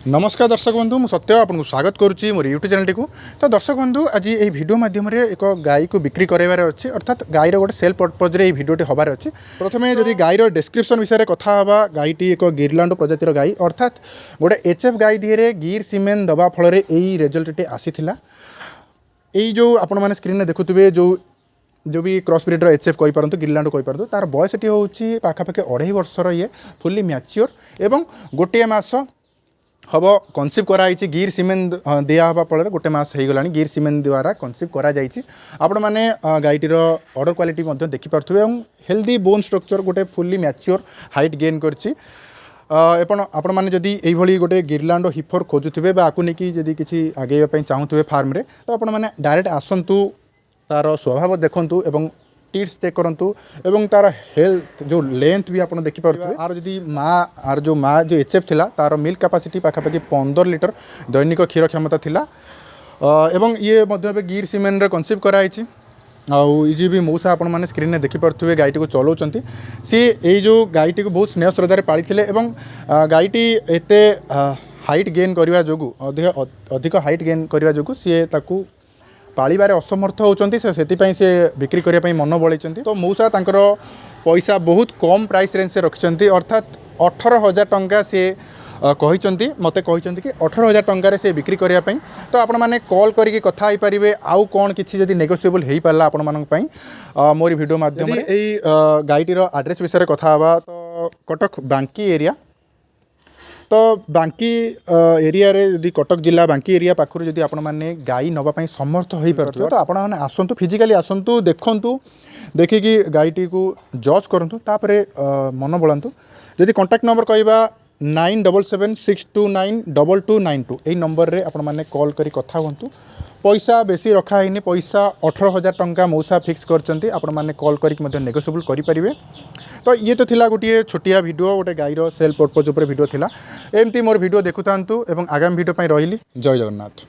नमस्कार दर्शक बंधु मु सत्य आपको स्वागत करुच्ची मोर यूट्यूब चैनल को। तो दर्शक बंधु आज ये वीडियो माध्यम एक गाई को बिक्री करार अच्छे अर्थात गाईर गोटे सेल पर्पज रे भिडियोटी हबार अच्छे। प्रथमे जदि गाईर डिस्क्रिप्शन विषय कथा हवा, गाईटी एक गिरलांडो प्रजातिर गाई अर्थात गोटे एचएफ गाई दिहरे गिर सीमेन दबा फल यही रिजल्ट आसीथिला। यही जो आपण मैंने स्क्रीन में देखुवे जो भी क्रॉसब्रीडर एचएफ कही पारंतु गिरलांडो कही पारंतु तार बयस टी होची पाखापाखि 2.5 वर्षर ये फुल्ली मैच्योर एवं गोटे मास हम कनसीव कराई गिर सीमेन दिया हवा फल गोटे मस हो गला गिर सीमेन द्वारा कनसीव करा आपण मैंने गाईटीर ऑर्डर क्वालिटी देखिपे हेल्दी बोन स्ट्रक्चर गोटे फुल्ली मैच्योर हाइट गेन करछि। आपण मैंने जदि यही गोटे गिरलांडो हिफर खोजुवे आकु नहीं जदि किसी आगे चाहूे फार्म रे तो आपण मैंने डायरेक्ट आसतु तार स्वभाव देखु एवं टीट्स चेक करूँ एवं तार हेल्थ जो लेंथ भी आप देखिपे। आर जदि माँ जो एचएफ थिला तार मिल्क कैपेसिटी पाखापाखि 15 लिटर दैनिक क्षीर क्षमता थिला एवं ये गिर सीमेन रे कनसीव कराई आउ भी मौसा आपण मैंने स्क्रीन में देखिपे गाईटी को चलाउं सी यही जो गाईटी को बहुत स्नेह श्रद्धार पाली गाईटी एत हाइट गेन करने जो अधिक हाइट गेन करने जो सी ताकू पालिबारे असमर्थ होती से बिक्री करने मन बड़े। तो मौसा तांकर पैसा बहुत कम प्राइस रेंज से रखिंट अर्थात 18,000 टंका सी कहते मत कहते कि 18,000 टंकार से बिक्री करने। तो आपण मैंने कॉल करके कथा हो पारे आउ कौन किसी जदि नेगोशिएबल हो पारा आपण मानी मोर वीडियो माध्यम गाईटीर एड्रेस विषय कथा हवा। तो कटक बांकी एरिया तो बांकी एरिया रे यदि कटक जिला बांकी एरिया पाखर जदि आपण माने गाई नवाई समर्थ हो पारे तो आपण मैंने आसतु फिजिकाली आसतु देखु देखिकी गाईटी को जज करूँ तापर मन बढ़ातु। जदि कॉन्टैक्ट नंबर कहवा 9776292292 यही नंबर रे आपण माने कॉल करी कथा हुंतु। पैसा बेसी रखा है पैसा 18,000 टंका मौसा फिक्स करचंती आपण माने कॉल करी मध्य नेगोशिएबल करि परिबे। तो ये तो थिला गोटे छोटिया वीडियो गोटे गाईर सेल पर्पज उपर वीडियो थिला। एमती मोर वीडियो देखुतांतु एवं आगामी वीडियो पई रहिली। जय जगन्नाथ।